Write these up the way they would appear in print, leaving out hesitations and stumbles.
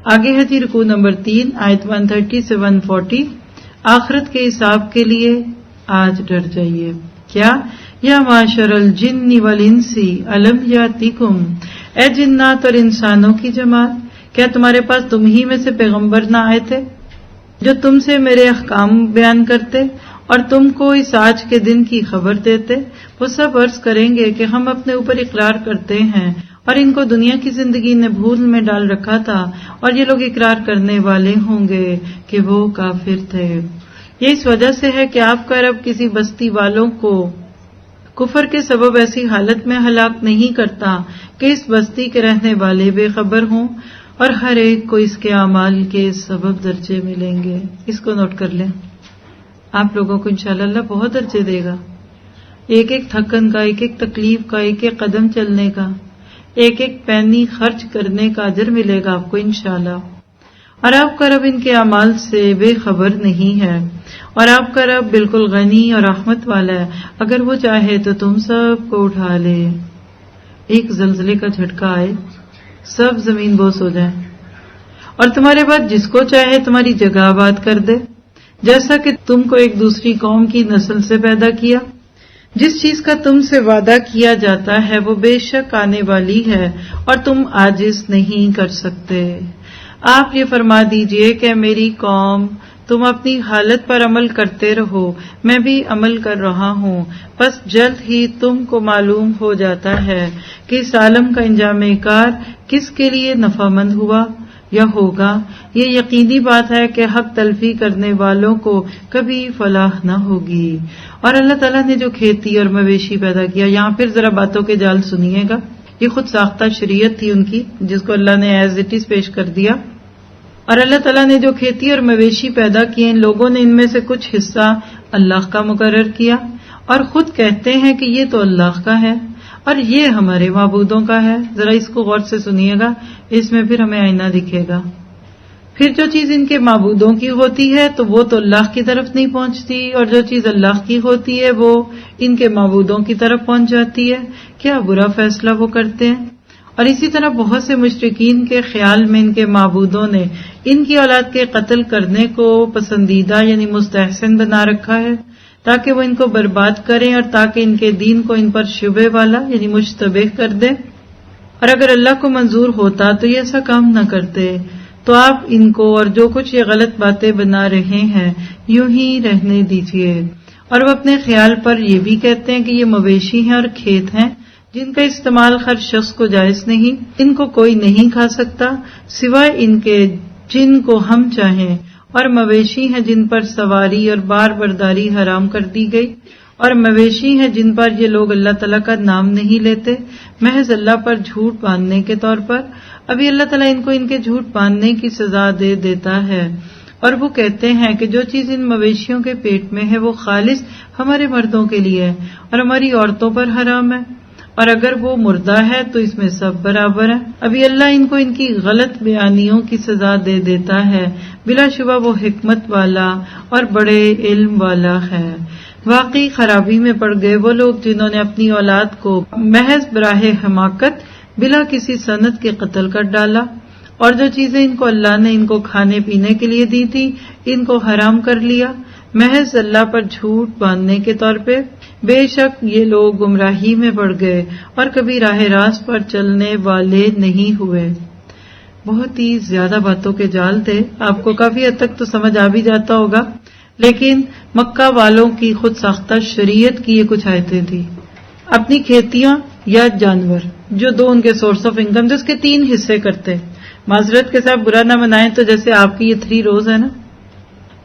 آگے ہے جی رکوع نمبر 3 آیت 130 سے 140. آخرت کے حساب کے لیے آج ڈر جائیے. کیا یا معاشر الجن والانس الم یاتکم، اے جنات اور انسانوں کی جماعت، کیا تمہارے پاس تم ہی میں سے پیغمبر نہ آئے تھے جو تم سے میرے احکام بیان کرتے اور تم کو اس آج کے دن کی خبر دیتے؟ وہ سب عرض کریں گے کہ ہم اپنے اوپر اقرار کرتے ہیں اور ان کو دنیا کی زندگی نے بھول میں ڈال رکھا تھا، اور یہ لوگ اقرار کرنے والے ہوں گے کہ وہ کافر تھے. یہ اس وجہ سے ہے کہ آپ کا رب کسی بستی والوں کو کفر کے سبب ایسی حالت میں ہلاک نہیں کرتا کہ اس بستی کے رہنے والے بے خبر ہوں، اور ہر ایک کو اس کے اعمال کے سبب درجے ملیں گے. اس کو نوٹ کر لیں. آپ لوگوں کو انشاءاللہ اللہ بہت درجے دے گا. ایک ایک تھکن کا، ایک ایک تکلیف کا، ایک ایک قدم چلنے کا، ایک ایک پینی خرچ کرنے کا اجر ملے گا آپ کو انشاءاللہ. اور آپ کا رب ان کے اعمال سے بے خبر نہیں ہے، اور آپ کا رب بالکل غنی اور رحمت والا ہے. اگر وہ چاہے تو تم سب کو اٹھا لے. ایک زلزلے کا جھٹکا آئے، سب زمین بوس ہو جائیں، اور تمہارے بعد جس کو چاہے تمہاری جگہ آباد کر دے، جیسا کہ تم کو ایک دوسری قوم کی نسل سے پیدا کیا. جس چیز کا تم سے وعدہ کیا جاتا ہے وہ بے شک آنے والی ہے، اور تم عاجز نہیں کر سکتے. آپ یہ فرما دیجئے کہ میری قوم، تم اپنی حالت پر عمل کرتے رہو، میں بھی عمل کر رہا ہوں. بس جلد ہی تم کو معلوم ہو جاتا ہے کہ اس عالم کا انجام کار کس کے لیے نفع مند ہوا یا ہوگا. یہ یقینی بات ہے کہ حق تلفی کرنے والوں کو کبھی فلاح نہ ہوگی. اور اللہ تعالیٰ نے جو کھیتی اور مویشی پیدا کیا، یہاں پھر ذرا باتوں کے جال سنیے گا. یہ خود ساختہ شریعت تھی ان کی، جس کو اللہ نے ایز اٹ از پیش کر دیا. اور اللہ تعالیٰ نے جو کھیتی اور مویشی پیدا کیے، ان لوگوں نے ان میں سے کچھ حصہ اللہ کا مقرر کیا، اور خود کہتے ہیں کہ یہ تو اللہ کا ہے اور یہ ہمارے معبودوں کا ہے. ذرا اس کو غور سے سنیے گا، اس میں پھر ہمیں آئینہ دکھے گا. پھر جو چیز ان کے معبودوں کی ہوتی ہے تو وہ تو اللہ کی طرف نہیں پہنچتی، اور جو چیز اللہ کی ہوتی ہے وہ ان کے معبودوں کی طرف پہنچ جاتی ہے. کیا برا فیصلہ وہ کرتے ہیں. اور اسی طرح بہت سے مشرکین کے خیال میں ان کے معبودوں نے ان کی اولاد کے قتل کرنے کو پسندیدہ یعنی مستحسن بنا رکھا ہے، تاکہ وہ ان کو برباد کریں اور تاکہ ان کے دین کو ان پر شبہ والا یعنی مشتبہ کر دیں. اور اگر اللہ کو منظور ہوتا تو یہ ایسا کام نہ کرتے. تو آپ ان کو اور جو کچھ یہ غلط باتیں بنا رہے ہیں یوں ہی رہنے دیجیے. اور وہ اپنے خیال پر یہ بھی کہتے ہیں کہ یہ مویشی ہیں اور کھیت ہیں جن کا استعمال ہر شخص کو جائز نہیں، ان کو کوئی نہیں کھا سکتا سوائے ان کے جن کو ہم چاہیں، اور مویشی ہیں جن پر سواری اور بار برداری حرام کر دی گئی، اور مویشی ہیں جن پر یہ لوگ اللہ تعالیٰ کا نام نہیں لیتے محض اللہ پر جھوٹ باندھنے کے طور پر. ابھی اللہ تعالیٰ ان کو ان کے جھوٹ باندھنے کی سزا دے دیتا ہے. اور وہ کہتے ہیں کہ جو چیز ان مویشیوں کے پیٹ میں ہے وہ خالص ہمارے مردوں کے لیے ہے اور ہماری عورتوں پر حرام ہے، اور اگر وہ مردہ ہے تو اس میں سب برابر ہیں. ابھی اللہ ان کو ان کی غلط بیانیوں کی سزا دے دیتا ہے. بلا شبہ وہ حکمت والا اور بڑے علم والا ہے. واقعی خرابی میں پڑ گئے وہ لوگ جنہوں نے اپنی اولاد کو محض براہ حماقت بلا کسی سند کے قتل کر ڈالا، اور جو چیزیں ان کو اللہ نے ان کو کھانے پینے کے لیے دی تھی ان کو حرام کر لیا محض اللہ پر جھوٹ باندھنے کے طور پہ. بے شک یہ لوگ گمراہی میں پڑ گئے اور کبھی راہ راست پر چلنے والے نہیں ہوئے. بہت ہی زیادہ باتوں کے جال تھے. آپ کو کافی حد تک تو سمجھ آ بھی جاتا ہوگا، لیکن مکہ والوں کی خود ساختہ شریعت کی یہ کچھ آیتیں تھیں. اپنی کھیتیاں یا جانور جو دو ان کے سورس آف انکم، جس کے 3 حصے کرتے. معذرت کے ساتھ برا نہ منائیں تو جیسے آپ کی یہ 3 روز ہے نا،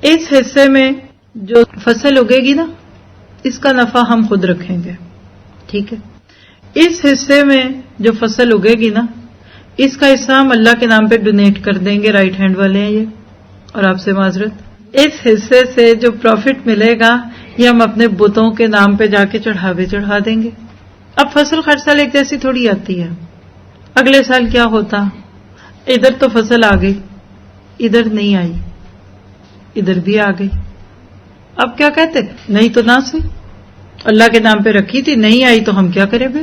اس حصے میں جو فصل اگے گی نا اس کا نفع ہم خود رکھیں گے، ٹھیک ہے. اس حصے میں جو فصل اگے گی نا اس کا حصہ ہم اللہ کے نام پہ ڈونیٹ کر دیں گے. رائٹ ہینڈ والے ہیں یہ، اور آپ سے معذرت. اس حصے سے جو پروفٹ ملے گا یہ ہم اپنے بتوں کے نام پہ جا کے چڑھا دیں گے. اب فصل ہر سال ایک جیسی تھوڑی آتی ہے. اگلے سال کیا ہوتا، ادھر تو فصل آ گئی، ادھر نہیں آئی، ادھر بھی آ گئی. اب کیا کہتے، نہیں تو نہ سی، اللہ کے نام پہ رکھی تھی، نہیں آئی تو ہم کیا کریں پھر،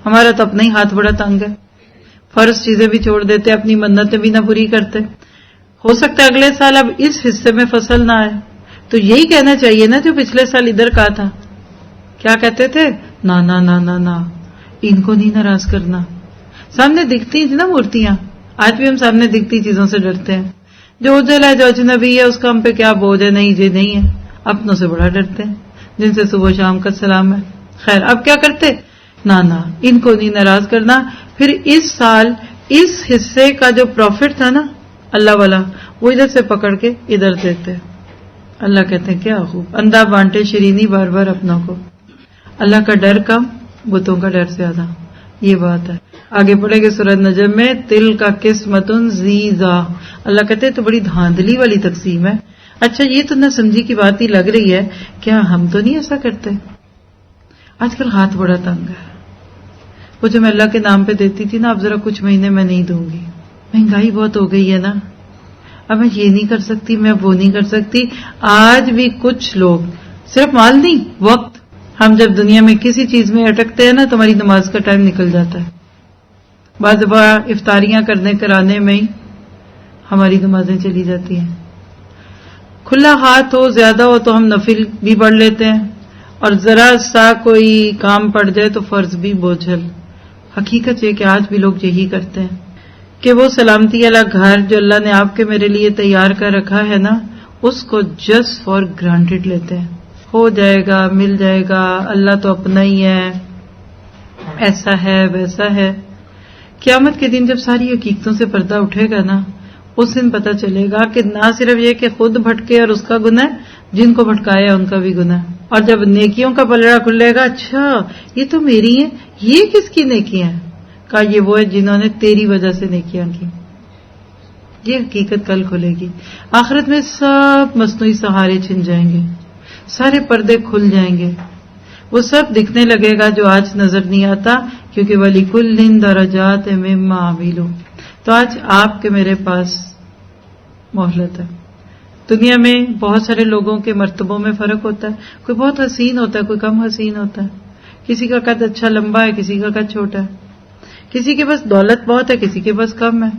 ہمارا تو اپنا ہی ہاتھ بڑا تنگ ہے. فرض چیزیں بھی چھوڑ دیتے, اپنی منتیں بھی نہ پوری کرتے. ہو سکتا ہے اگلے سال اب اس حصے میں فصل نہ آئے, تو یہی کہنا چاہیے نا جو پچھلے سال ادھر کہا تھا. کیا کہتے تھے؟ نا نا نا نا نا, ان کو نہیں ناراض کرنا. سامنے دکھتی نا مورتیاں, آج بھی ہم سامنے دکھتی چیزوں سے ڈرتے ہیں. جو اجل ہے, جو اجنبی ہے, اس کا ہم پہ کیا بوجھ ہے, نہیں جی نہیں ہے. اپنوں سے بڑا ڈرتے ہیں جن سے صبح شام کا سلام ہے. خیر, اب کیا کرتے؟ نا نا, ان کو نہیں ناراض کرنا. پھر اس سال اس حصے کا جو پروفٹ تھا نا اللہ والا, وہ ادھر سے پکڑ کے ادھر دیتے. اللہ کہتے ہیں کیا خوب, اندھا بانٹے شرینی بار بار اپنوں کو. اللہ کا ڈر کم, بتوں کا ڈر زیادہ. یہ بات ہے. آگے پڑھے گے سورۃ نجم میں, تل کا قسمت ضیزا. اللہ کہتے ہیں تو بڑی دھاندلی والی تقسیم ہے. اچھا, یہ تو نہ سمجھی کی بات ہی لگ رہی ہے, کیا ہم تو نہیں ایسا کرتے؟ آج کل ہاتھ بڑا تنگ ہے. وہ جو میں اللہ کے نام پہ دیتی تھی نا, اب ذرا کچھ مہینے میں نہیں دوں گی. مہنگائی بہت ہو گئی ہے نا, اب میں یہ نہیں کر سکتی, میں وہ نہیں کر سکتی. آج بھی کچھ لوگ, صرف مال نہیں, وقت. ہم جب دنیا میں کسی چیز میں اٹکتے ہیں نا تو ہماری نماز کا ٹائم نکل جاتا ہے. بعض دفعہ افطاریاں کرنے کرانے میں ہی ہماری نمازیں چلی جاتی ہیں. کھلا ہاتھ ہو, زیادہ ہو تو ہم نفل بھی پڑھ لیتے ہیں, اور ذرا سا کوئی کام پڑ جائے تو فرض بھی بوجھل. حقیقت یہ کہ آج بھی لوگ یہی کرتے ہیں کہ وہ سلامتی والا گھر جو اللہ نے آپ کے میرے لیے تیار کر رکھا ہے نا, اس کو جسٹ فار گرانٹیڈ لیتے ہیں. ہو جائے گا, مل جائے گا, اللہ تو اپنا ہی ہے, ایسا ہے ویسا ہے. قیامت کے دن جب ساری حقیقتوں سے پردہ اٹھے گا نا, اس دن پتہ چلے گا کہ نہ صرف یہ کہ خود بھٹکے اور اس کا گناہ, جن کو بھٹکایا ان کا بھی گناہ. اور جب نیکیوں کا پلڑا کھلے گا, اچھا یہ تو میری ہیں, یہ کس کی نیکیاں ہیں؟ کہا یہ وہ ہے جنہوں نے تیری وجہ سے نیکیاں کی. یہ حقیقت کل کھلے گی. آخرت میں سب مصنوعی سہارے چھن جائیں گے, سارے پردے کھل جائیں گے, وہ سب دکھنے لگے گا جو آج نظر نہیں آتا, کیونکہ وَلِكُلٍّ دَرَجَاتٍ مِّمَّا عَمِلُوا. تو آج آپ کے میرے پاس مہلت ہے. دنیا میں بہت سارے لوگوں کے مرتبوں میں فرق ہوتا ہے. کوئی بہت حسین ہوتا ہے, کوئی کم حسین ہوتا ہے. کسی کا قد اچھا لمبا ہے, کسی کا قد چھوٹا ہے. کسی کے پاس دولت بہت ہے, کسی کے پاس کم ہے.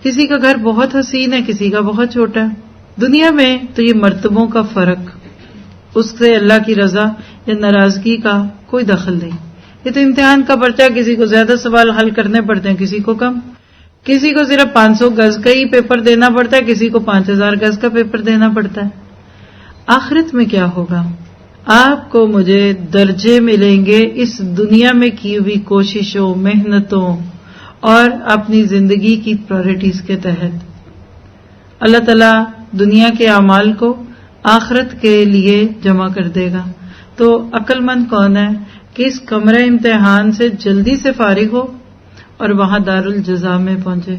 کسی کا گھر بہت حسین ہے, کسی کا بہت چھوٹا ہے. دنیا میں تو یہ مرتبوں کا فرق, اس سے اللہ کی رضا یا ناراضگی کا کوئی دخل نہیں. یہ تو امتحان کا پرچہ, کسی کو زیادہ سوال حل کرنے پڑتے ہیں, کسی کو کم. کسی کو صرف 500 گز کا ہی پیپر دینا پڑتا ہے, کسی کو 5000 گز کا پیپر دینا پڑتا ہے. آخرت میں کیا ہوگا؟ آپ کو مجھے درجے ملیں گے اس دنیا میں کی ہوئی کوششوں, محنتوں اور اپنی زندگی کی پرائرٹیز کے تحت. اللہ تعالیٰ دنیا کے اعمال کو آخرت کے لیے جمع کر دے گا. تو عقل مند کون ہے کہ اس کمرہ امتحان سے جلدی سے فارغ ہو اور وہاں دار الجزا میں پہنچے.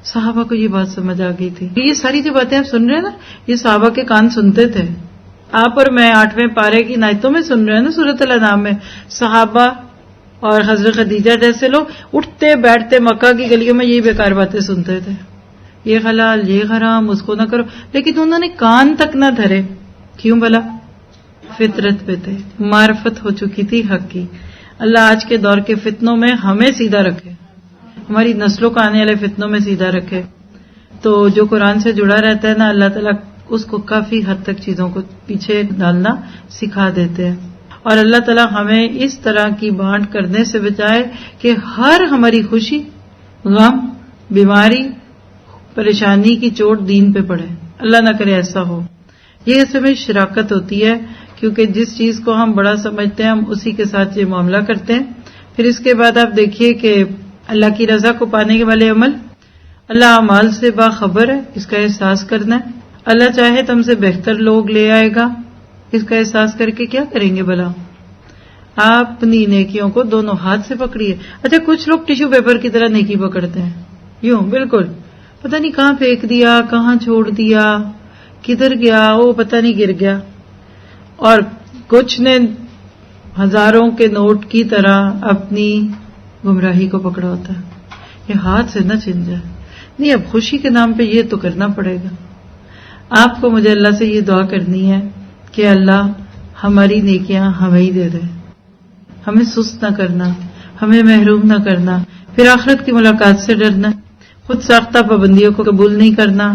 صحابہ کو یہ بات سمجھ آ گئی تھی. یہ ساری جو باتیں آپ سن رہے ہیں نا, یہ صحابہ کے کان سنتے تھے. آپ اور میں 8ویں پارے کی آیتوں میں سن رہے ہیں نا سورۃ الانعام میں. صحابہ اور حضرت خدیجہ جیسے لوگ اٹھتے بیٹھتے مکہ کی گلیوں میں یہی بیکار باتیں سنتے تھے, یہ حلال, یہ حرام, اس کو نہ کرو. لیکن انہوں نے کان تک نہ دھرے. کیوں بھلا؟ فطرت پہ تھے, معرفت ہو چکی تھی حق کی. اللہ آج کے دور کے فتنوں میں ہمیں سیدھا رکھے, ہماری نسلوں کو آنے والے فتنوں میں سیدھا رکھے. تو جو قرآن سے جڑا رہتا ہے نا, اللہ تعالیٰ اس کو کافی حد تک چیزوں کو پیچھے ڈالنا سکھا دیتے ہیں. اور اللہ تعالیٰ ہمیں اس طرح کی بانٹ کرنے سے بچائے کہ ہر ہماری خوشی, غم, بیماری, پریشانی کی چوٹ دین پہ پڑے. اللہ نہ کرے ایسا ہو. یہ اس میں شراکت ہوتی ہے, کیونکہ جس چیز کو ہم بڑا سمجھتے ہیں ہم اسی کے ساتھ یہ معاملہ کرتے ہیں. پھر اس کے بعد آپ دیکھیے کہ اللہ کی رضا کو پانے کے والے عمل, اللہ اعمال سے باخبر ہے, اس کا احساس کرنا ہے. اللہ چاہے تو ہم سے بہتر لوگ لے آئے گا, اس کا احساس کر کے کیا کریں گے بھلا؟ آپ اپنی نیکیوں کو دونوں ہاتھ سے پکڑیے. اچھا, کچھ لوگ ٹیشو پیپر کی طرح نیکی پکڑتے ہیں, یوں بالکل پتہ نہیں کہاں پھینک دیا, کہاں چھوڑ دیا, کدھر گیا, وہ پتہ نہیں گر گیا. اور کچھ نے ہزاروں کے نوٹ کی طرح اپنی گمراہی کو پکڑا ہوتا ہے. یہ ہاتھ سے نہ چھن جائے. نہیں, اب خوشی کے نام پہ یہ تو کرنا پڑے گا. آپ کو مجھے اللہ سے یہ دعا کرنی ہے کہ اللہ ہماری نیکیاں ہمیں ہی دے دے, ہمیں سست نہ کرنا, ہمیں محروم نہ کرنا. پھر آخرت کی ملاقات سے ڈرنا ہے، خود ساختہ پابندیوں کو قبول نہیں کرنا،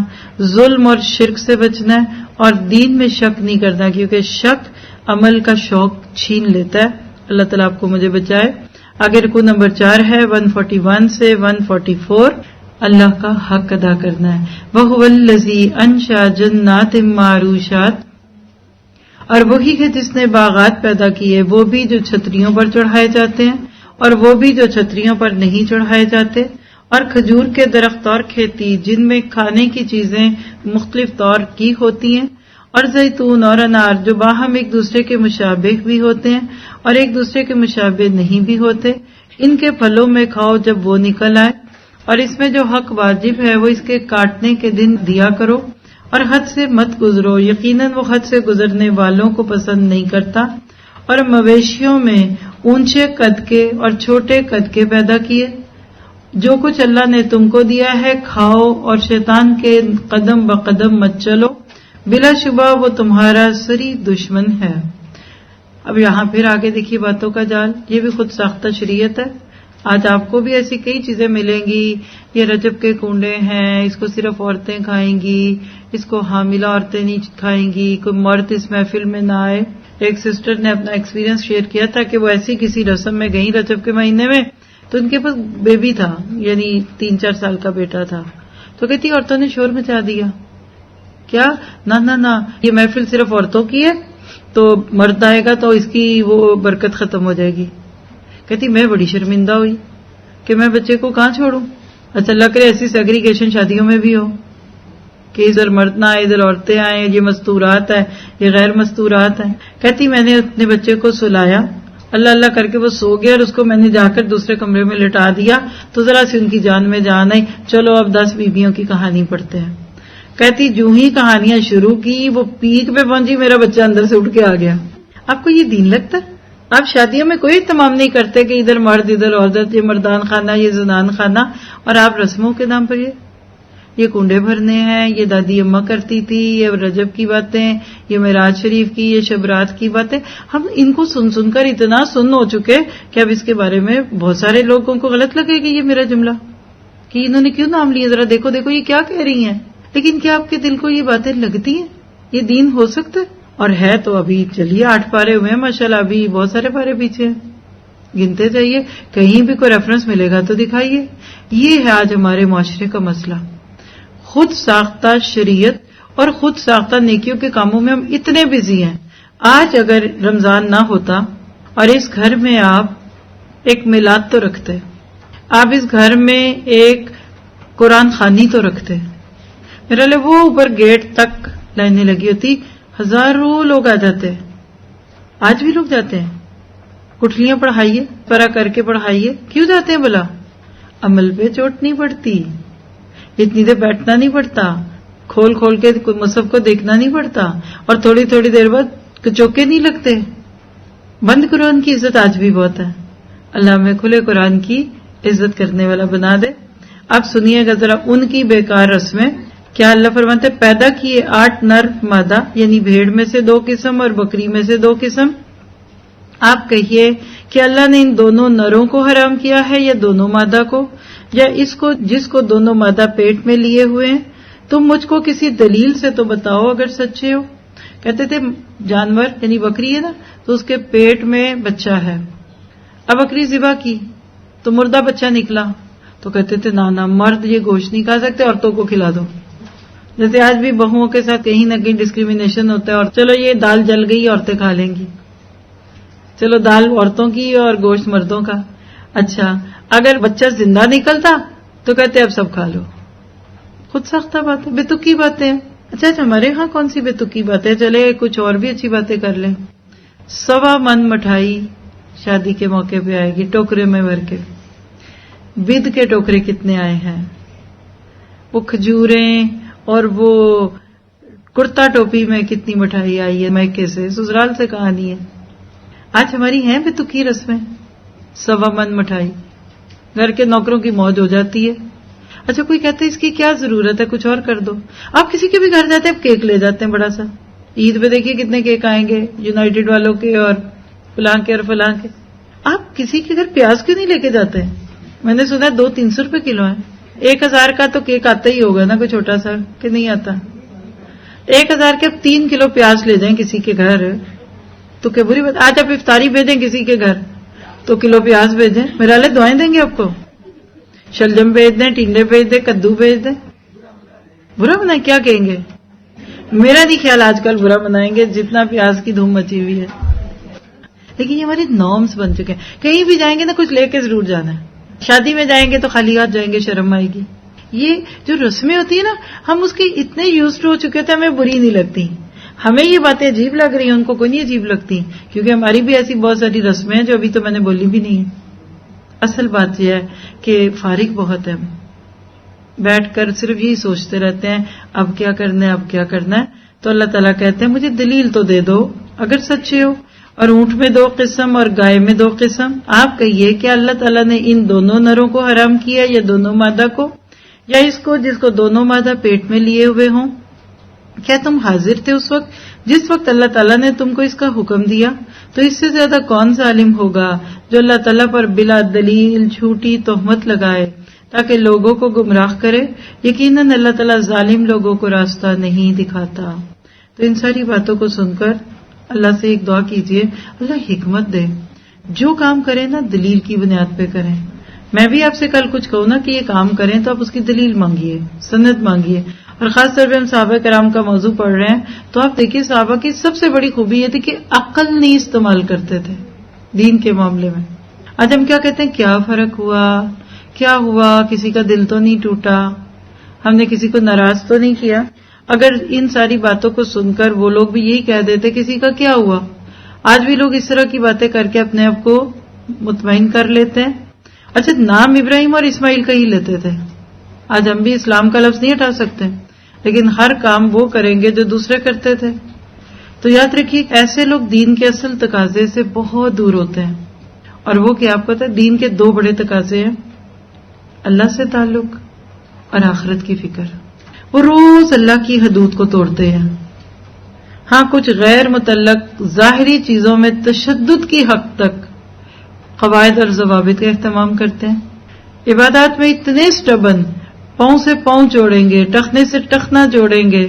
ظلم اور شرک سے بچنا ہے، اور دین میں شک نہیں کرنا، کیونکہ شک عمل کا شوق چھین لیتا ہے۔ اللہ تعالیٰ آپ کو مجھے بچائے۔ آگے رکوع نمبر 4 ہے 141 سے 144، اللہ کا حق ادا کرنا ہے۔ وَهُوَ الَّذِي أَنشَأَ جَنَّاتٍ مَّعْرُوشَاتٍ، اور وہی ہے جس نے باغات پیدا کیے، وہ بھی جو چھتریوں پر چڑھائے جاتے ہیں اور وہ بھی جو چھتریوں پر نہیں چڑھائے جاتے، اور کھجور کے درخت اور کھیتی جن میں کھانے کی چیزیں مختلف طور کی ہوتی ہیں، اور زیتون اور انار جو باہم ایک دوسرے کے مشابہ بھی ہوتے ہیں اور ایک دوسرے کے مشابہ نہیں بھی ہوتے، ان کے پھلوں میں کھاؤ جب وہ نکل آئے، اور اس میں جو حق واجب ہے وہ اس کے کاٹنے کے دن دیا کرو، اور حد سے مت گزرو، یقیناً وہ حد سے گزرنے والوں کو پسند نہیں کرتا۔ اور مویشیوں میں اونچے قد کے اور چھوٹے قد کے پیدا کیے، جو کچھ اللہ نے تم کو دیا ہے کھاؤ، اور شیطان کے قدم بقدم مت چلو، بلا شبہ وہ تمہارا سری دشمن ہے۔ اب یہاں پھر آگے دیکھیے باتوں کا جال، یہ بھی خود ساختہ شریعت ہے۔ آج آپ کو بھی ایسی کئی چیزیں ملیں گی، یہ رجب کے کنڈے ہیں، اس کو صرف عورتیں کھائیں گی، اس کو حاملہ عورتیں نہیں کھائیں گی، کوئی مرد اس محفل میں نہ آئے۔ ایک سسٹر نے اپنا ایکسپیرینس شیئر کیا تھا کہ وہ ایسی کسی رسم میں گئیں رجب کے مہینے میں، تو ان کے پاس بیبی تھا، یعنی 3-4 سال کا بیٹا تھا، تو کہتی عورتوں نے شور مچا دیا، کیا نہ یہ محفل صرف عورتوں کی ہے، تو مرد آئے گا تو اس کی وہ برکت ختم ہو جائے گی۔ کہتی میں بڑی شرمندہ ہوئی کہ میں بچے کو کہاں چھوڑوں۔ اچھا اللہ کرے ایسی سیگریگیشن شادیوں میں بھی ہو کہ ادھر مرد نہ آئے ادھر عورتیں آئیں، یہ مستورات ہے یہ غیر مستورات ہیں۔ کہتی میں نے اپنے بچے کو سلایا، اللہ اللہ کر کے وہ سو گیا، اور اس کو میں نے جا کر دوسرے کمرے میں لٹا دیا تو ذرا سی ان کی جان میں جان آئی، چلو اب 10 بیویوں کی کہانی پڑھتے ہیں۔ کہتی جو ہی کہانیاں شروع کی وہ پیک پہ پہنچی، میرا بچہ اندر سے اٹھ کے آ گیا۔ آپ کو یہ دین لگتا ہے؟ آپ شادیوں میں کوئی اہتمام نہیں کرتے کہ ادھر مرد ادھر عورت، یہ مردان خانہ یہ زنان خانہ، اور آپ رسموں کے نام پر یہ کنڈے بھرنے ہیں، یہ دادی اماں کرتی تھی، یہ رجب کی باتیں، یہ معراج شریف کی، یہ شبرات کی باتیں، ہم ان کو سن کر اتنا سن ہو چکے کہ اب اس کے بارے میں بہت سارے لوگوں کو غلط لگے گا یہ میرا جملہ کہ انہوں نے کیوں نام لیا، ذرا دیکھو یہ کیا کہہ رہی ہیں۔ لیکن کیا آپ کے دل کو یہ باتیں لگتی ہیں؟ یہ دین ہو سکتا ہے؟ اور ہے تو ابھی چلیے 8 پارے ہوئے ہیں ماشاءاللہ، ابھی بہت سارے پارے پیچھے ہیں، گنتے جائیے، کہیں بھی کوئی ریفرنس ملے گا تو دکھائیے۔ یہ ہے آج ہمارے معاشرے کا مسئلہ، خود ساختہ شریعت اور خود ساختہ نیکیوں کے کاموں میں ہم اتنے بزی ہیں۔ آج اگر رمضان نہ ہوتا اور اس گھر میں آپ ایک میلاد تو رکھتے، آپ اس گھر میں ایک قرآن خوانی تو رکھتے، میرا لئے وہ اوپر گیٹ تک لائنیں لگی ہوتی، ہزاروں لوگ آ جاتے۔ آج بھی لوگ جاتے ہیں، کٹلیاں پڑھائیے، پرا کر کے پڑھائیے، کیوں جاتے ہیں بلا؟ عمل پہ چوٹ نہیں پڑتی، اتنی دیر بیٹھنا نہیں پڑتا، کھول کے مصحف کو دیکھنا نہیں پڑتا، اور تھوڑی تھوڑی دیر بعد چوکے نہیں لگتے۔ بند قرآن کی عزت آج بھی بہت ہے، اللہ ہمیں کھلے قرآن کی عزت کرنے والا بنا دے۔ اب سنیے گا ذرا ان کی بیکار رسمیں، کیا اللہ فرماتے پیدا کیے 8 نر مادہ، یعنی بھیڑ میں سے 2 قسم اور بکری میں سے 2 قسم۔ آپ کہیے کہ اللہ نے ان دونوں نروں کو حرام کیا ہے یا دونوں مادہ کو، یا اس کو جس کو دونوں مادہ پیٹ میں لیے ہوئے ہیں؟ تم مجھ کو کسی دلیل سے تو بتاؤ اگر سچے ہو۔ کہتے تھے جانور یعنی بکری ہے نا، تو اس کے پیٹ میں بچہ ہے، اب بکری ذبح کی تو مردہ بچہ نکلا، تو کہتے تھے نہ مرد یہ گوشت نہیں کھا سکتے، عورتوں کو کھلا دو۔ جیسے آج بھی بہوؤں کے ساتھ کہیں نہ کہیں ڈسکریمنیشن ہوتا ہے، اور چلو یہ دال جل گئی عورتیں کھا لیں گی، چلو دال عورتوں کی اور گوشت مردوں کا۔ اچھا اگر بچہ زندہ نکلتا تو کہتے اب سب کھا لو، خود ساختہ باتیں، بے تکی باتیں۔ اچھا ہمارے ہاں کون سی بے تکی باتیں، چلے کچھ اور بھی اچھی باتیں کر لیں۔ 1.25 من مٹھائی شادی کے موقع پہ آئے گی ٹوکرے میں بھر کے، ود کے ٹوکرے کتنے آئے ہیں، وہ کھجوریں اور وہ کرتا ٹوپی میں کتنی مٹھائی آئی ہے میکے سے، سسرال سے کہانی ہے۔ آج ہماری ہیں بے تکی رسمیں، 1.25 من مٹھائی، گھر کے نوکروں کی موج ہو جاتی ہے۔ اچھا کوئی کہتا ہے اس کی کیا ضرورت ہے، کچھ اور کر دو۔ آپ کسی کے بھی گھر جاتے ہیں آپ کیک لے جاتے ہیں بڑا سا، عید پہ دیکھیے کتنے کیک آئیں گے یونائیٹڈ والوں کے اور فلاں کے اور فلاں کے۔ آپ کسی کے گھر پیاز کیوں نہیں لے کے جاتے ہیں؟ میں نے سنا 200-300 روپے کلو ہے. 1000 کا تو کیک آتا ہی ہوگا نا, کوئی چھوٹا سا کہ نہیں آتا. 1000 کے اب 3 کلو پیاز لے جائیں کسی کے گھر تو کیا بری بات. آج آپ افطاری بھیجیں کسی کے گھر تو کلو پیاز بھیجیں, میرا اللہ دعائیں دیں گے آپ کو. شلجم بھیج دیں, ٹینڈے بھیج دیں, کدو بھیج دیں, برا بنائیں کیا کہیں گے؟ میرا نہیں خیال آج کل برا بنائیں گے جتنا پیاز کی دھوم مچی ہوئی ہے. لیکن یہ ہمارے نارمز بن چکے ہیں. کہیں بھی جائیں گے نا کچھ لے کے ضرور جانا ہے. شادی میں جائیں گے تو خالی ہاتھ جائیں گے, شرم آئے گی. یہ جو رسمیں ہوتی ہیں نا, ہم اس کے اتنے یوزڈ ہو چکے تھے ہمیں بری نہیں لگتی. ہمیں یہ باتیں عجیب لگ رہی ہیں, ان کو کوئی نہیں عجیب لگتی, کیونکہ ہماری بھی ایسی بہت ساری رسمیں ہیں جو ابھی تو میں نے بولی بھی نہیں. اصل بات یہ ہے کہ فارغ بہت ہے, بیٹھ کر صرف یہی سوچتے رہتے ہیں اب کیا کرنا ہے, اب کیا کرنا ہے. تو اللہ تعالیٰ کہتے ہیں مجھے دلیل تو دے دو اگر سچے ہو. اور اونٹ میں 2 قسم اور گائے میں 2 قسم. آپ کہیے کہ اللہ تعالیٰ نے ان دونوں نروں کو حرام کیا یا دونوں مادہ کو, یا اس کو جس کو دونوں مادہ پیٹ میں لیے ہوئے ہوں؟ کیا تم حاضر تھے اس وقت جس وقت اللہ تعالیٰ نے تم کو اس کا حکم دیا؟ تو اس سے زیادہ کون ظالم ہوگا جو اللہ تعالیٰ پر بلا دلیل جھوٹی تہمت لگائے تاکہ لوگوں کو گمراہ کرے. یقیناً اللہ تعالیٰ ظالم لوگوں کو راستہ نہیں دکھاتا. تو ان ساری باتوں کو سن کر اللہ سے ایک دعا کیجئے, اللہ حکمت دے, جو کام کریں نا دلیل کی بنیاد پہ کریں. میں بھی آپ سے کل کچھ کہوں نا کہ یہ کام کریں تو آپ اس کی دلیل مانگیے, سند مانگیے. اور خاص طور پہ ہم صحابہ کرام کا موضوع پڑھ رہے ہیں تو آپ دیکھیے صحابہ کی سب سے بڑی خوبی یہ تھی کہ عقل نہیں استعمال کرتے تھے دین کے معاملے میں. آج ہم کیا کہتے ہیں, کیا فرق ہوا, کیا ہوا, کسی کا دل تو نہیں ٹوٹا, ہم نے کسی کو ناراض تو نہیں کیا. اگر ان ساری باتوں کو سن کر وہ لوگ بھی یہی کہہ دیتے کسی کا کیا ہوا. آج بھی لوگ اس طرح کی باتیں کر کے اپنے آپ کو مطمئن کر لیتے ہیں. اچھا, نام ابراہیم اور اسماعیل کا ہی لیتے تھے. آج ہم بھی اسلام کا لفظ نہیں ہٹا سکتے, لیکن ہر کام وہ کریں گے جو دوسرے کرتے تھے. تو یاد رکھیے ایسے لوگ دین کے اصل تقاضے سے بہت دور ہوتے ہیں. اور وہ کیا آپ کو پتہ ہے, دین کے 2 بڑے تقاضے ہیں, اللہ سے تعلق اور آخرت کی فکر. وہ روز اللہ کی حدود کو توڑتے ہیں. ہاں, کچھ غیر متعلق ظاہری چیزوں میں تشدد کی حد تک قواعد اور ضوابط کا اہتمام کرتے ہیں. عبادات میں اتنے سٹبن, پاؤں سے پاؤں جوڑیں گے, ٹخنے سے ٹخنا جوڑیں گے,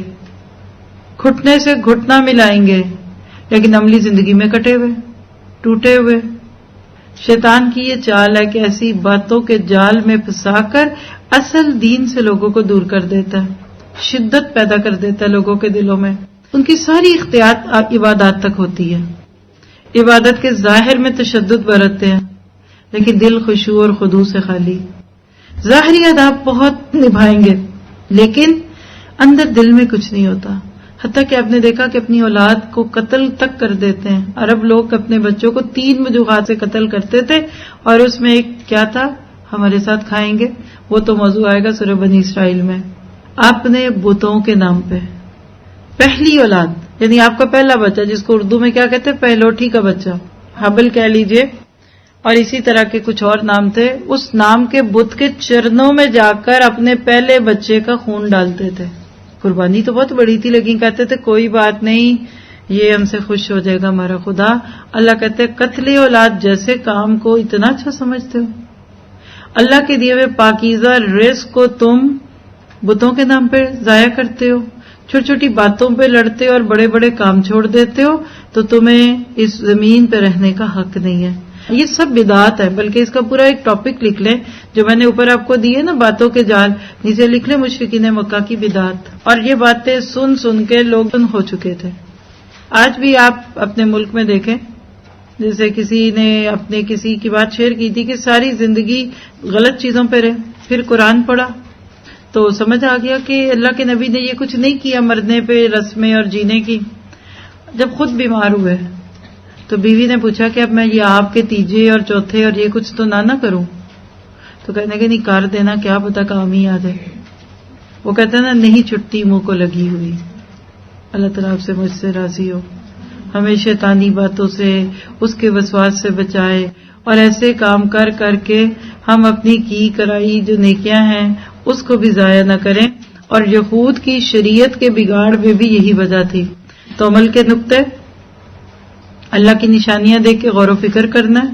گھٹنے سے گھٹنا ملائیں گے, لیکن عملی زندگی میں کٹے ہوئے, ٹوٹے ہوئے. شیطان کی یہ چال ہے کہ ایسی باتوں کے جال میں پھنسا کر اصل دین سے لوگوں کو دور کر دیتا ہے, شدت پیدا کر دیتا ہے لوگوں کے دلوں میں. ان کی ساری اختیارات عبادات تک ہوتی ہے. عبادت کے ظاہر میں تشدد برتتے ہیں, لیکن دل خشوع اور خضوع سے خالی. ظاہری آداب بہت نبھائیں گے, لیکن اندر دل میں کچھ نہیں ہوتا. حتیٰ کہ آپ نے دیکھا کہ اپنی اولاد کو قتل تک کر دیتے ہیں. عرب لوگ اپنے بچوں کو 3 وجوہات سے قتل کرتے تھے, اور اس میں ایک کیا تھا, ہمارے ساتھ کھائیں گے. وہ تو موضوع آئے گا سورہ بنی اسرائیل میں. اپنے بتوں کے نام پہ پہلی اولاد, یعنی آپ کا پہلا بچہ, جس کو اردو میں کیا کہتے ہیں, پہلوٹھی کا بچہ, حبل کہہ لیجئے, اور اسی طرح کے کچھ اور نام تھے. اس نام کے بت کے چرنوں میں جا کر اپنے پہلے بچے کا خون ڈالتے تھے. قربانی تو بہت بڑی تھی, لیکن کہتے تھے کوئی بات نہیں, یہ ہم سے خوش ہو جائے گا ہمارا خدا. اللہ کہتے ہیں قتل اولاد جیسے کام کو اتنا اچھا سمجھتے ہو؟ اللہ کے دیے ہوئے پاکیزہ رزق کو تم بتوں کے نام پہ ضائع کرتے ہو, چھوٹی چھوٹی باتوں پہ لڑتے ہو اور بڑے بڑے کام چھوڑ دیتے ہو, تو تمہیں اس زمین پہ رہنے کا حق نہیں ہے. یہ سب بدعات ہے, بلکہ اس کا پورا ایک ٹاپک لکھ لیں جو میں نے اوپر آپ کو دیے نا, باتوں کے جال, نیچے لکھ لیں مشرکین مکہ کی بدعات. اور یہ باتیں سن سن کے لوگ ہو چکے تھے. آج بھی آپ اپنے ملک میں دیکھیں, جیسے کسی نے اپنے کسی کی بات شیئر کی تھی کہ ساری زندگی غلط چیزوں پہ رہے, پھر قرآن پڑھا تو سمجھ آ گیا کہ اللہ کے نبی نے یہ کچھ نہیں کیا مرنے پہ رسمیں اور جینے کی. جب خود بیمار ہوئے تو بیوی نے پوچھا کہ اب میں یہ آپ کے تیجے اور چوتھے اور یہ کچھ تو نہ کروں, تو کہنے کہ نہیں کر دینا, کیا پتا کام ہی آ جائے. وہ کہتے نا نہیں چھٹی منہ کو لگی ہوئی. اللہ تعالیٰ آپ سے مجھ سے راضی ہو, ہمیں شیطانی باتوں سے, اس کے وسواس سے بچائے, اور ایسے کام کر کر کے ہم اپنی کی کرائی جو نیکیاں ہیں اس کو بھی ضائع نہ کریں. اور یہود کی شریعت کے بگاڑ میں بھی یہی وجہ تھی. تو عمل کے نقطے, اللہ کی نشانیاں دیکھ کے غور و فکر کرنا ہے,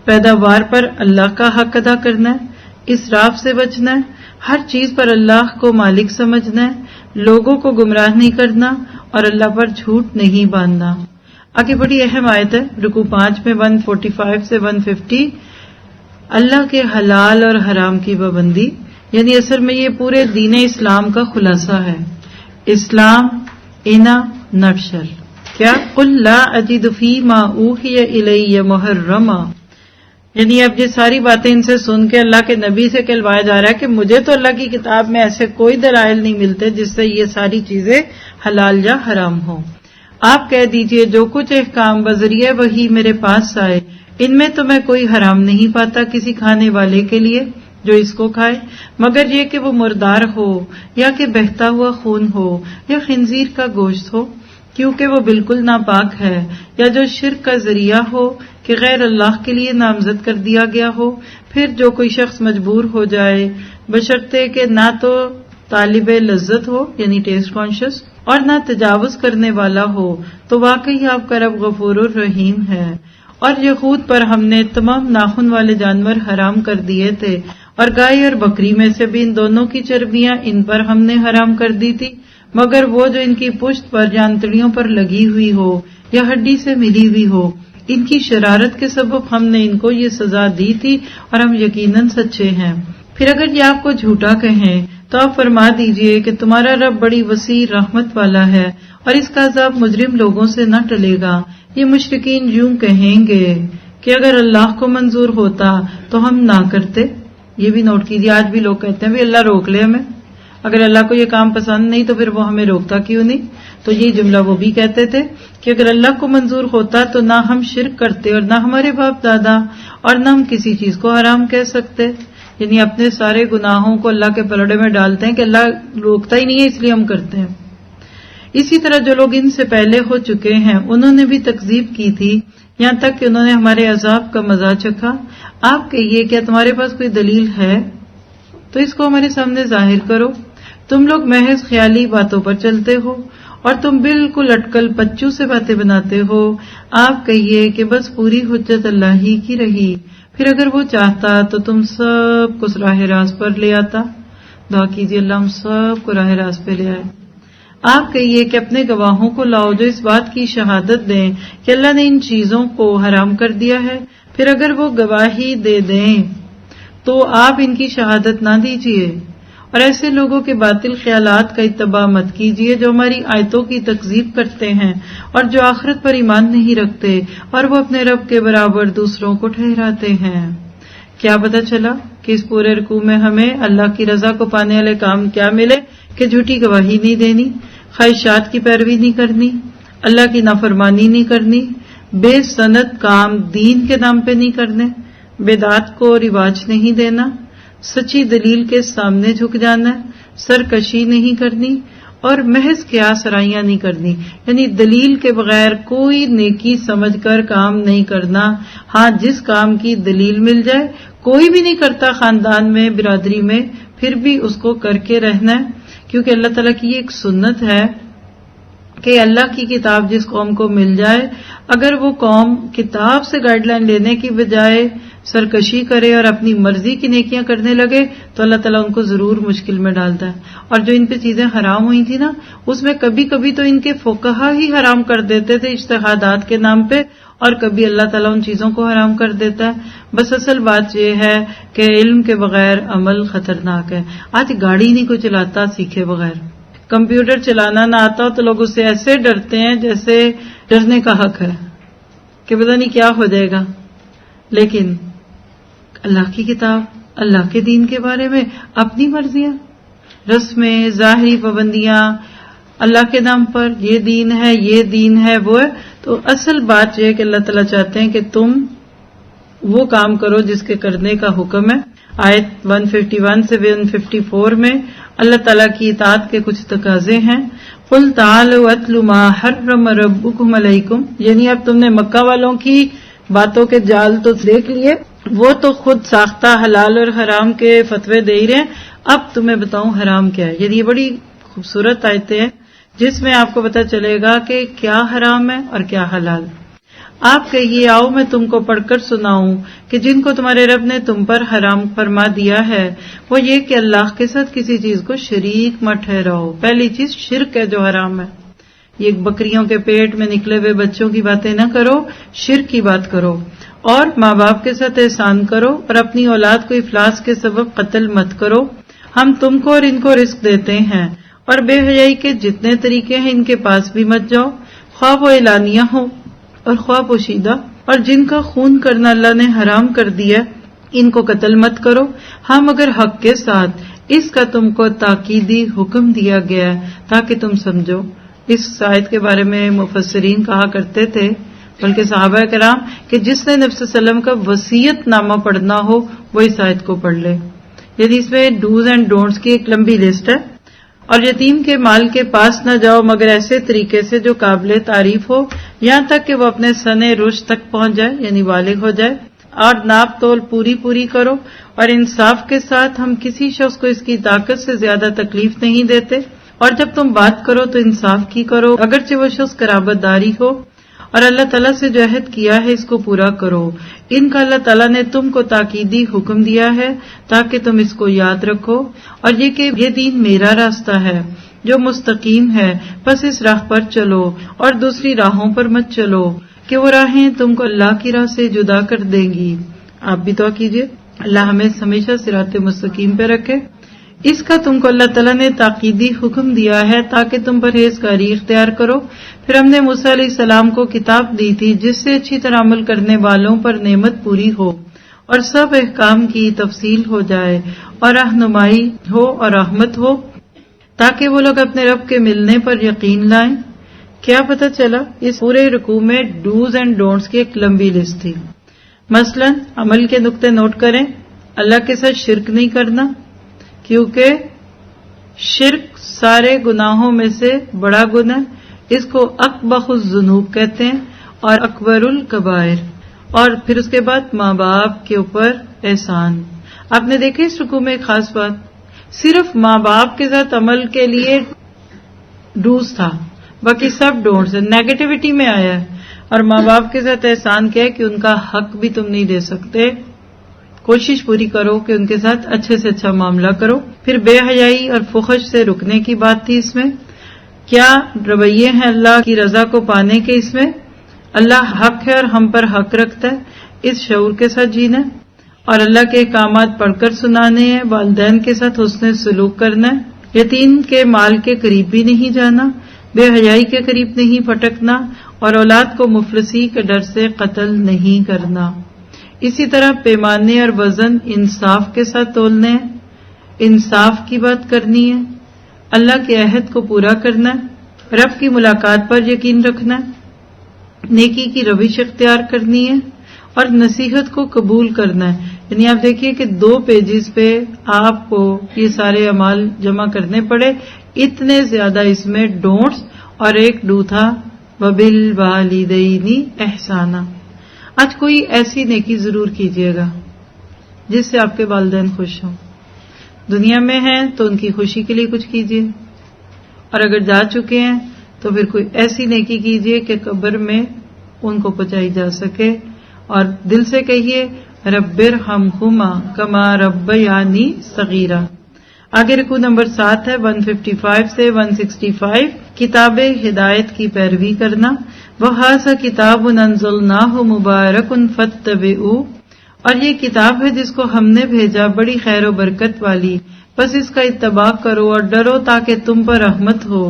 پیداوار پر اللہ کا حق ادا کرنا ہے, اسراف سے بچنا ہے، ہر چیز پر اللہ کو مالک سمجھنا ہے، لوگوں کو گمراہ نہیں کرنا اور اللہ پر جھوٹ نہیں باندھنا۔ آگے بڑی اہم آیت ہے، رکوع 5 میں 145 سے 150، اللہ کے حلال اور حرام کی پابندی، یعنی اصل میں یہ پورے دین اسلام کا خلاصہ ہے۔ اسلام انا نٹشل کیا؟ قل لا اجد فیما اوحی الی محرما، یعنی اب یہ ساری باتیں ان سے سن کے اللہ کے نبی سے کہلوایا جا رہا ہے کہ مجھے تو اللہ کی کتاب میں ایسے کوئی دلائل نہیں ملتے جس سے یہ ساری چیزیں حلال یا حرام ہوں۔ آپ کہہ دیجئے جو کچھ احکام بذریعہ وحی میرے پاس آئے ان میں تو میں کوئی حرام نہیں پاتا کسی کھانے والے کے لیے جو اس کو کھائے، مگر یہ کہ وہ مردار ہو یا کہ بہتا ہوا خون ہو یا خنزیر کا گوشت ہو، کیونکہ وہ بالکل ناپاک ہے، یا جو شرک کا ذریعہ ہو کہ غیر اللہ کے لیے نامزد کر دیا گیا ہو۔ پھر جو کوئی شخص مجبور ہو جائے بشرطے کہ نہ تو طالب لذت ہو یعنی ٹیسٹ کانشس اور نہ تجاوز کرنے والا ہو، تو واقعی آپ کا رب غفور الرحیم ہے۔ اور یہود پر ہم نے تمام ناخن والے جانور حرام کر دیے تھے، اور گائے اور بکری میں سے بھی ان دونوں کی چربیاں ان پر ہم نے حرام کر دی تھی، مگر وہ جو ان کی پشت پر یا انتڑیوں پر لگی ہوئی ہو یا ہڈی سے ملی ہوئی ہو، ان کی شرارت کے سبب ہم نے ان کو یہ سزا دی تھی اور ہم یقیناً سچے ہیں۔ پھر اگر یہ آپ کو جھوٹا کہیں تو آپ فرما دیجئے کہ تمہارا رب بڑی وسیع رحمت والا ہے اور اس کا عذاب مجرم لوگوں سے نہ ٹلے گا۔ یہ مشرکین یوں کہیں گے کہ اگر اللہ کو منظور ہوتا تو ہم نہ کرتے۔ یہ بھی نوٹ کیجیے، آج بھی لوگ کہتے ہیں بھی اللہ روک لے ہمیں، اگر اللہ کو یہ کام پسند نہیں تو پھر وہ ہمیں روکتا کیوں نہیں؟ تو یہ جملہ وہ بھی کہتے تھے کہ اگر اللہ کو منظور ہوتا تو نہ ہم شرک کرتے اور نہ ہمارے باپ دادا اور نہ ہم کسی چیز کو حرام کہہ سکتے، یعنی اپنے سارے گناہوں کو اللہ کے پلڑے میں ڈالتے ہیں کہ اللہ روکتا ہی نہیں ہے اس لیے ہم کرتے ہیں۔ اسی طرح جو لوگ ان سے پہلے ہو چکے ہیں انہوں نے بھی تکذیب کی تھی، یہاں تک کہ انہوں نے ہمارے عذاب کا مزہ چکھا۔ آپ کہیے کیا تمہارے پاس کوئی دلیل ہے تو اس کو ہمارے سامنے ظاہر کرو۔ تم لوگ محض خیالی باتوں پر چلتے ہو اور تم بالکل اٹکل پچو سے باتیں بناتے ہو۔ آپ کہیے کہ بس پوری حجت اللہ ہی کی رہی، پھر اگر وہ چاہتا تو تم سب کو راہ راست پر لے آتا۔ دعا کیجیے اللہ ہم سب کو راہ راست پہ لے آئے۔ آپ کہیے کہ اپنے گواہوں کو لاؤ جو اس بات کی شہادت دیں کہ اللہ نے ان چیزوں کو حرام کر دیا ہے، پھر اگر وہ گواہی دے دیں تو آپ ان کی شہادت نہ دیجیے، اور ایسے لوگوں کے باطل خیالات کا اتباع مت کیجیے جو ہماری آیتوں کی تکذیب کرتے ہیں اور جو آخرت پر ایمان نہیں رکھتے اور وہ اپنے رب کے برابر دوسروں کو ٹھہراتے ہیں۔ کیا پتہ چلا کہ اس پورے رکوع میں ہمیں اللہ کی رضا کو پانے والے کام کیا ملے کہ جھوٹی گواہی نہیں دینی، خواہشات کی پیروی نہیں کرنی، اللہ کی نافرمانی نہیں کرنی، بے سند کام دین کے نام پہ نہیں کرنے، بدعات کو رواج نہیں دینا، سچی دلیل کے سامنے جھک جانا ہے، سرکشی نہیں کرنی اور محض قیاس رائیاں نہیں کرنی، یعنی دلیل کے بغیر کوئی نیکی سمجھ کر کام نہیں کرنا۔ ہاں جس کام کی دلیل مل جائے، کوئی بھی نہیں کرتا خاندان میں برادری میں، پھر بھی اس کو کر کے رہنا ہے، کیونکہ اللہ تعالیٰ کی یہ ایک سنت ہے کہ اللہ کی کتاب جس قوم کو مل جائے، اگر وہ قوم کتاب سے گائیڈ لائن لینے کی بجائے سرکشی کرے اور اپنی مرضی کی نیکیاں کرنے لگے تو اللہ تعالیٰ ان کو ضرور مشکل میں ڈالتا ہے۔ اور جو ان پہ چیزیں حرام ہوئی تھی نا، اس میں کبھی کبھی تو ان کے فقہا ہی حرام کر دیتے تھے اجتہادات کے نام پہ، اور کبھی اللہ تعالیٰ ان چیزوں کو حرام کر دیتا ہے۔ بس اصل بات یہ ہے کہ علم کے بغیر عمل خطرناک ہے۔ آج گاڑی نہیں کوئی چلاتا سیکھے بغیر، کمپیوٹر چلانا نہ آتا تو لوگ اس سے ایسے ڈرتے ہیں جیسے ڈرنے کا حق ہے کہ پتہ نہیں کیا ہو جائے گا، لیکن اللہ کی کتاب، اللہ کے دین کے بارے میں اپنی مرضیاں، رسمیں، ظاہری پابندیاں، اللہ کے نام پر یہ دین ہے، یہ دین ہے، وہ ہے۔ تو اصل بات یہ ہے کہ اللہ تعالیٰ چاہتے ہیں کہ تم وہ کام کرو جس کے کرنے کا حکم ہے۔ آیت 151 سے 154 میں اللہ تعالیٰ کی اطاعت کے کچھ تقاضے ہیں۔ قُلْ تَعَالَوْا أَتْلُ مَا حَرَّمَ رَبُّكُمْ عَلَيْكُمْ، یعنی اب تم نے مکہ والوں کی باتوں کے جال تو دیکھ لیے، وہ تو خود ساختہ حلال اور حرام کے فتوے دے ہی رہے ہیں، اب تمہیں بتاؤں حرام کیا ہے۔ یعنی یہ بڑی خوبصورت آیتیں ہیں جس میں آپ کو پتہ چلے گا کہ کیا حرام ہے اور کیا حلال۔ آپ کہیے آؤ میں تم کو پڑھ کر سناؤں کہ جن کو تمہارے رب نے تم پر حرام فرما دیا ہے وہ یہ کہ اللہ کے ساتھ کسی چیز کو شریک مت ٹھہراؤ۔ پہلی چیز شرک ہے جو حرام ہے، یہ بکریوں کے پیٹ میں نکلے ہوئے بچوں کی باتیں نہ کرو، شرک کی بات کرو، اور ماں باپ کے ساتھ احسان کرو، اور اپنی اولاد کو افلاس کے سبب قتل مت کرو۔ ہم تم کو اور ان کو رزق دیتے ہیں، اور بے حیائی کے جتنے طریقے ہیں ان کے پاس بھی مت جاؤ، خواہ وہ اعلانیہ ہو اور خواہ پوشیدہ، اور جن کا خون کرنا اللہ نے حرام کر دیا ان کو قتل مت کرو، ہاں مگر حق کے ساتھ۔ اس کا تم کو تاکیدی حکم دیا گیا ہے تاکہ تم سمجھو۔ اس آیت کے بارے میں مفسرین کہا کرتے تھے، بلکہ صحابہ کرام، کہ جس نے نبی صلی اللہ علیہ وسلم کا وصیت نامہ پڑھنا ہو وہ اس آیت کو پڑھ لے، یعنی اس میں ڈوز اینڈ ڈونٹس کی ایک لمبی لسٹ ہے۔ اور یتیم کے مال کے پاس نہ جاؤ مگر ایسے طریقے سے جو قابل تعریف ہو، یہاں تک کہ وہ اپنے سن رشد تک پہنچ جائے، یعنی بالغ ہو جائے، اور ناپ تول پوری کرو، اور انصاف کے ساتھ۔ ہم کسی شخص کو اس کی طاقت سے زیادہ تکلیف نہیں دیتے، اور جب تم بات کرو تو انصاف کی کرو، اگرچہ وہ شخص قرابت داری ہو، اور اللہ تعالیٰ سے جو عہد کیا ہے اس کو پورا کرو۔ ان کا اللہ تعالیٰ نے تم کو تاکیدی حکم دیا ہے تاکہ تم اس کو یاد رکھو، اور یہ کہ یہ دین میرا راستہ ہے جو مستقیم ہے، بس اس راہ پر چلو اور دوسری راہوں پر مت چلو کہ وہ راہیں تم کو اللہ کی راہ سے جدا کر دیں گی۔ آپ بھی دعا کیجیے اللہ ہمیں ہمیشہ صراط مستقیم پہ رکھے۔ اس کا تم کو اللہ تعالیٰ نے تاکیدی حکم دیا ہے تاکہ تم پرہیزگاری اختیار کرو۔ پھر ہم نے موسیٰ علیہ السلام کو کتاب دی تھی جس سے اچھی طرح عمل کرنے والوں پر نعمت پوری ہو اور سب احکام کی تفصیل ہو جائے اور رہنمائی ہو اور رحمت ہو، تاکہ وہ لوگ اپنے رب کے ملنے پر یقین لائیں۔ کیا پتہ چلا؟ اس پورے رکوع میں ڈوز اینڈ ڈونٹس کی ایک لمبی لسٹ تھی۔ مثلا عمل کے نقطے نوٹ کریں، اللہ کے ساتھ شرک نہیں کرنا، کیونکہ شرک سارے گناہوں میں سے بڑا گناہ، اس کو اقبح الذنوب کہتے ہیں اور اکبر الکبائر۔ اور پھر اس کے بعد ماں باپ کے اوپر احسان۔ آپ نے دیکھا اس رکوع میں ایک خاص بات، صرف ماں باپ کے ساتھ عمل کے لیے ڈوز تھا، باقی سب ڈونٹس، نیگیٹیوٹی میں آیا ہے۔ اور ماں باپ کے ساتھ احسان کیا ہے کہ ان کا حق بھی تم نہیں دے سکتے، کوشش پوری کرو کہ ان کے ساتھ اچھے سے اچھا معاملہ کرو۔ پھر بے حیائی اور فحش سے رکنے کی بات تھی۔ اس میں کیا رویے ہیں اللہ کی رضا کو پانے کے؟ اس میں اللہ حق ہے اور ہم پر حق رکھتا ہے، اس شعور کے ساتھ جینا ہے، اور اللہ کے احکامات پڑھ کر سنانے ہیں، والدین کے ساتھ حسن سلوک کرنا ہے، یتیم کے مال کے قریب بھی نہیں جانا، بے حیائی کے قریب نہیں پھٹکنا، اور اولاد کو مفلسی کے ڈر سے قتل نہیں کرنا۔ اسی طرح پیمانے اور وزن انصاف کے ساتھ تولنے ہیں، انصاف کی بات کرنی ہے، اللہ کے عہد کو پورا کرنا ہے، رب کی ملاقات پر یقین رکھنا ہے، نیکی کی روش اختیار کرنی ہے، اور نصیحت کو قبول کرنا ہے۔ یعنی آپ دیکھیے کہ 2 پیجز پہ آپ کو یہ سارے اعمال جمع کرنے پڑے، اتنے زیادہ اس میں ڈونٹس، اور ایک ڈو تھا وَبِالْوَالِدَيْنِ احسانا۔ آج کوئی ایسی نیکی ضرور کیجیے گا جس سے آپ کے والدین خوش ہوں، دنیا میں ہیں تو ان کی خوشی کے لیے کچھ کیجیے، اور اگر جا چکے ہیں تو پھر کوئی ایسی نیکی کیجیے کہ قبر میں ان کو پہنچائی جا سکے، اور دل سے کہیے رب ارحمہما کما ربیانی صغیرا۔ آگے رکوع نمبر 7 ہے 155 سے 165، کتاب ہدایت کی پیروی کرنا۔ وَهَذَا كِتَابٌ أَنزَلْنَاهُ مُبَارَكٌ فَاتَّبِعُوهُ، اور یہ کتاب ہے جس کو ہم نے بھیجا بڑی خیر و برکت والی، بس اس کا اتباع کرو اور ڈرو تاکہ تم پر رحمت ہو۔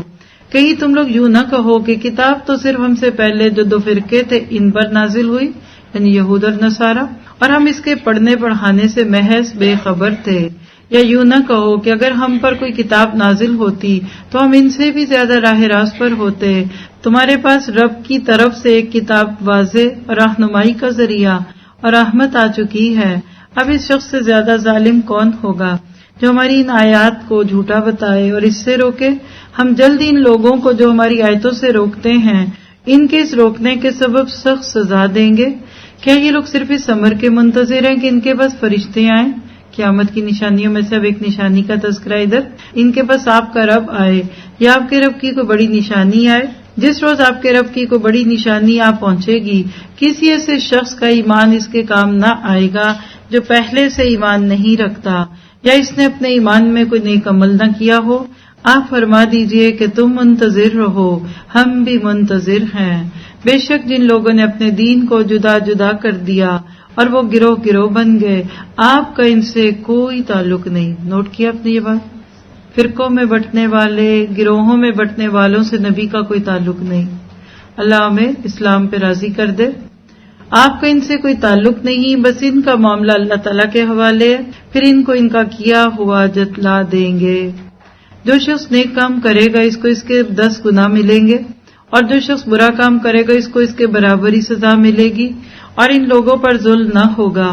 کہیں تم لوگ یوں نہ کہو کہ کتاب تو صرف ہم سے پہلے جو 2 فرقے تھے ان پر نازل ہوئی، یعنی یہود اور نصارہ، اور ہم اس کے پڑھنے پڑھانے سے محض بے خبر تھے۔ یا یوں نہ کہو کہ اگر ہم پر کوئی کتاب نازل ہوتی تو ہم ان سے بھی زیادہ راہ راست پر ہوتے۔ تمہارے پاس رب کی طرف سے ایک کتاب واضح اور رہنمائی کا ذریعہ اور رحمت آ چکی ہے۔ اب اس شخص سے زیادہ ظالم کون ہوگا جو ہماری ان آیات کو جھوٹا بتائے اور اس سے روکے؟ ہم جلد ان لوگوں کو جو ہماری آیتوں سے روکتے ہیں ان کے اس روکنے کے سبب سخت سزا دیں گے۔ کیا یہ لوگ صرف اس امر کے منتظر ہیں کہ ان کے پاس فرشتے آئیں؟ قیامت کی نشانیوں میں سے اب ایک نشانی کا تذکرہ ادھر، ان کے پاس آپ کا رب آئے یا آپ کے رب کی کوئی بڑی نشانی آئے۔ جس روز آپ کے رب کی کوئی بڑی نشانی آپ پہنچے گی، کسی ایسے شخص کا ایمان اس کے کام نہ آئے گا جو پہلے سے ایمان نہیں رکھتا یا اس نے اپنے ایمان میں کوئی نیک عمل نہ کیا ہو۔ آپ فرما دیجئے کہ تم منتظر رہو، ہم بھی منتظر ہیں۔ بے شک جن لوگوں نے اپنے دین کو جدا جدا کر دیا اور وہ گروہ گروہ بن گئے، آپ کا ان سے کوئی تعلق نہیں۔ نوٹ کیا آپ نے یہ بات؟ فرقوں میں بٹنے والے، گروہوں میں بٹنے والوں سے نبی کا کوئی تعلق نہیں۔ اللہ ہمیں اسلام پہ راضی کر دے۔ آپ کا ان سے کوئی تعلق نہیں، بس ان کا معاملہ اللہ تعالیٰ کے حوالے ہے، پھر ان کو ان کا کیا ہوا جتلا دیں گے۔ جو شخص نیک کام کرے گا اس کو اس کے 10 گنا ملیں گے، اور جو شخص برا کام کرے گا اس کو اس کے برابری سزا ملے گی، اور ان لوگوں پر ظلم نہ ہوگا۔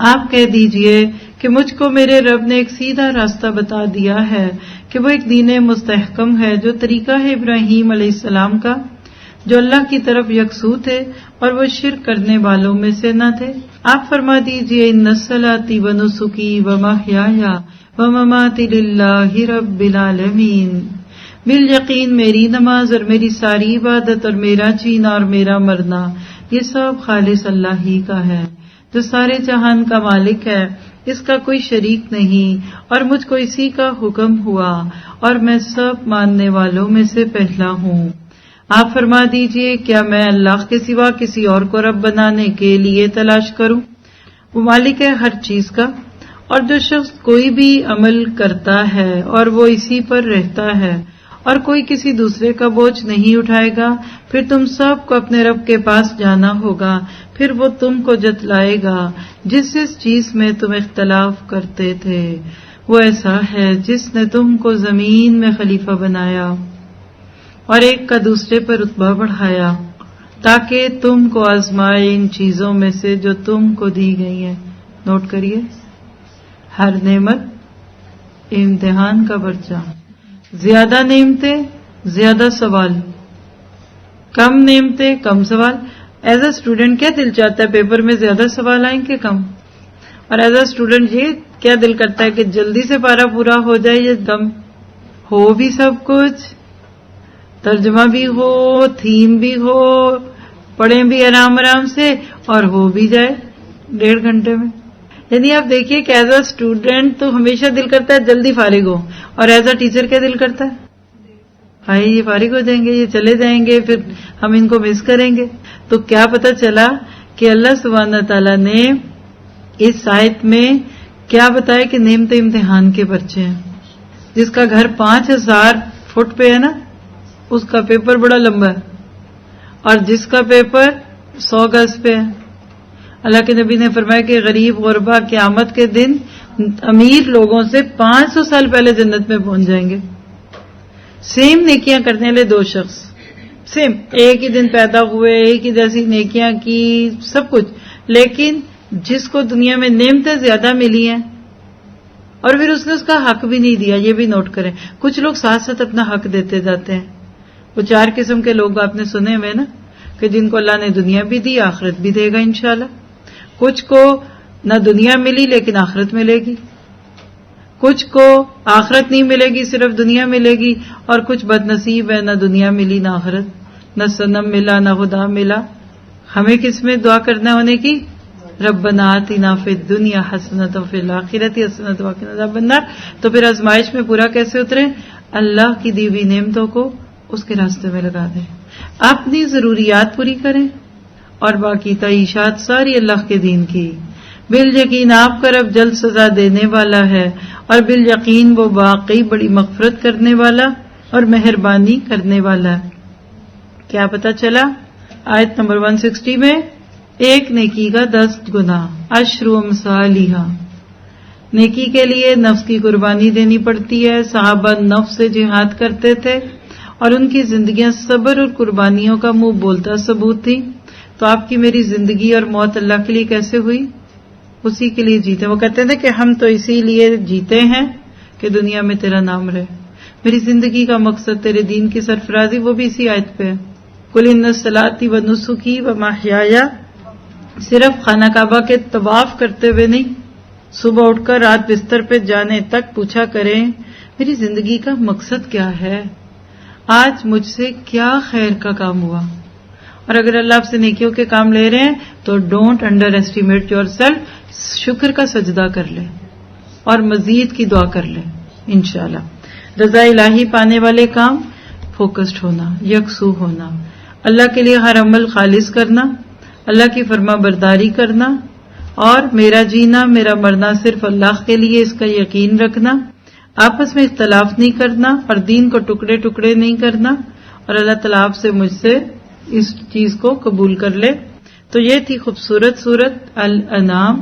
آپ کہہ دیجئے کہ مجھ کو میرے رب نے ایک سیدھا راستہ بتا دیا ہے کہ وہ ایک دین مستحکم ہے جو طریقہ ہے ابراہیم علیہ السلام کا، جو اللہ کی طرف یکسو تھے اور وہ شرک کرنے والوں میں سے نہ تھے۔ آپ فرما دیجئے ان صلاتی و نسکی و محیای و مماتی للہ رب العالمین، بالیقین میری نماز اور میری ساری عبادت اور میرا جینا اور میرا مرنا یہ سب خالص اللہ ہی کا ہے، جو سارے جہان کا مالک ہے، اس کا کوئی شریک نہیں، اور مجھ کو اسی کا حکم ہوا اور میں سب ماننے والوں میں سے پہلا ہوں۔ آپ فرما دیجئے کیا میں اللہ کے سوا کسی اور کو رب بنانے کے لیے تلاش کروں؟ وہ مالک ہے ہر چیز کا، اور جو شخص کوئی بھی عمل کرتا ہے اور وہ اسی پر رہتا ہے اور کوئی کسی دوسرے کا بوجھ نہیں اٹھائے گا، پھر تم سب کو اپنے رب کے پاس جانا ہوگا، پھر وہ تم کو جتلائے گا جس چیز میں تم اختلاف کرتے تھے۔ وہ ایسا ہے جس نے تم کو زمین میں خلیفہ بنایا اور ایک کا دوسرے پر رتبہ بڑھایا تاکہ تم کو آزمائے ان چیزوں میں سے جو تم کو دی گئی ہیں۔ نوٹ کریے، ہر نعمت امتحان کا پرچہ، زیادہ نعمتیں زیادہ سوال، کم نعمتیں کم سوال۔ ایز اے اسٹوڈنٹ کیا دل چاہتا ہے پیپر میں زیادہ سوال آئیں کہ کم؟ اور ایز اے اسٹوڈنٹ یہ کیا دل کرتا ہے کہ جلدی سے پارا پورا ہو جائے یا کم ہو بھی سب کچھ، ترجمہ بھی ہو، تھیم بھی ہو، پڑھیں بھی آرام آرام سے اور ہو بھی جائے 1.5 گھنٹے میں۔ یعنی آپ دیکھیے کہ ایز اے اسٹوڈنٹ تو ہمیشہ دل کرتا ہے جلدی فارغ ہو، اور ایز اے ٹیچر کیا دل کرتا ہے؟ بھائی یہ فارغ ہو جائیں گے، یہ چلے جائیں گے، پھر ہم ان کو مس کریں گے۔ تو کیا پتہ چلا کہ اللہ سبحانہ تعالیٰ نے اس آیت میں کیا بتایا کہ نعمت امتحان کے پرچے ہیں۔ جس کا گھر 5000 فٹ پہ ہے نا، اس کا پیپر بڑا لمبا ہے، اور جس کا پیپر 100 گز پہ ہے۔ اللہ کے نبی نے فرمایا کہ غریب غربا قیامت کے دن امیر لوگوں سے 500 سال پہلے جنت میں پہنچ جائیں گے۔ سیم نیکیاں کرنے والے 2 شخص، سیم ایک ہی دن پیدا ہوئے، ایک ہی جیسی نیکیاں کی، سب کچھ، لیکن جس کو دنیا میں نعمتیں زیادہ ملی ہیں اور پھر اس نے اس کا حق بھی نہیں دیا۔ یہ بھی نوٹ کریں، کچھ لوگ ساتھ ساتھ اپنا حق دیتے جاتے ہیں۔ وہ 4 قسم کے لوگ آپ نے سنے ہوئے نا، کہ جن کو اللہ نے دنیا بھی دی، آخرت بھی دے گا انشاءاللہ۔ کچھ کو نہ دنیا ملی لیکن آخرت ملے گی، کچھ کو آخرت نہیں ملے گی صرف دنیا ملے گی، اور کچھ بد نصیب ہے نہ دنیا ملی نہ آخرت، نہ صنم ملا نہ خدا ملا۔ ہمیں کس میں دعا کرنا ہونے کی؟ ربنا آتنا فی الدنیا حسنۃ وفی الآخرۃ حسنۃ وقنا عذاب النار۔ تو پھر آزمائش میں پورا کیسے اترے؟ اللہ کی دی ہوئی نعمتوں کو اس کے راستے میں لگا دیں، اپنی ضروریات پوری کریں، اور باقی تعیشات ساری اللہ کے دین کی۔ بالیقین آپ کا رب جلد سزا دینے والا ہے، اور بالیقین وہ واقعی بڑی مغفرت کرنے والا اور مہربانی کرنے والا ہے۔ کیا پتہ چلا؟ آیت نمبر 160 میں ایک نیکی کا 10 گنا، 10 امثالھا۔ نیکی کے لیے نفس کی قربانی دینی پڑتی ہے۔ صحابہ نفس سے جہاد کرتے تھے اور ان کی زندگیاں صبر اور قربانیوں کا منہ بولتا ثبوت تھی۔ تو آپ کی میری زندگی اور موت اللہ کے لیے کیسے ہوئی؟ اسی کے لیے جیتے۔ وہ کہتے تھے کہ ہم تو اسی لیے جیتے ہیں کہ دنیا میں تیرا نام رہے۔ میری زندگی کا مقصد تیرے دین کی سرفرازی، وہ بھی اسی آیت پہ ہے۔ قل ان صلاتی و نسکی و محیای، صرف خانہ کعبہ کے طواف کرتے ہوئے نہیں، صبح اٹھ کر رات بستر پہ جانے تک پوچھا کریں میری زندگی کا مقصد کیا ہے، آج مجھ سے کیا خیر کا کام ہوا. اور اگر اللہ آپ سے نیکیوں کے کام لے رہے ہیں تو don't under estimate your self, شکر کا سجدہ کر لیں اور مزید کی دعا کر لیں انشاءاللہ. رضا الہی پانے والے کام، فوکسڈ ہونا، یکسو ہونا، اللہ کے لیے ہر عمل خالص کرنا، اللہ کی فرما برداری کرنا، اور میرا جینا میرا مرنا صرف اللہ کے لیے، اس کا یقین رکھنا، آپس میں اختلاف نہیں کرنا اور دین کو ٹکڑے ٹکڑے نہیں کرنا، اور اللہ تعالیٰ آپ سے مجھ سے اس چیز کو قبول کر لے. تو یہ تھی خوبصورت سورت الانعام.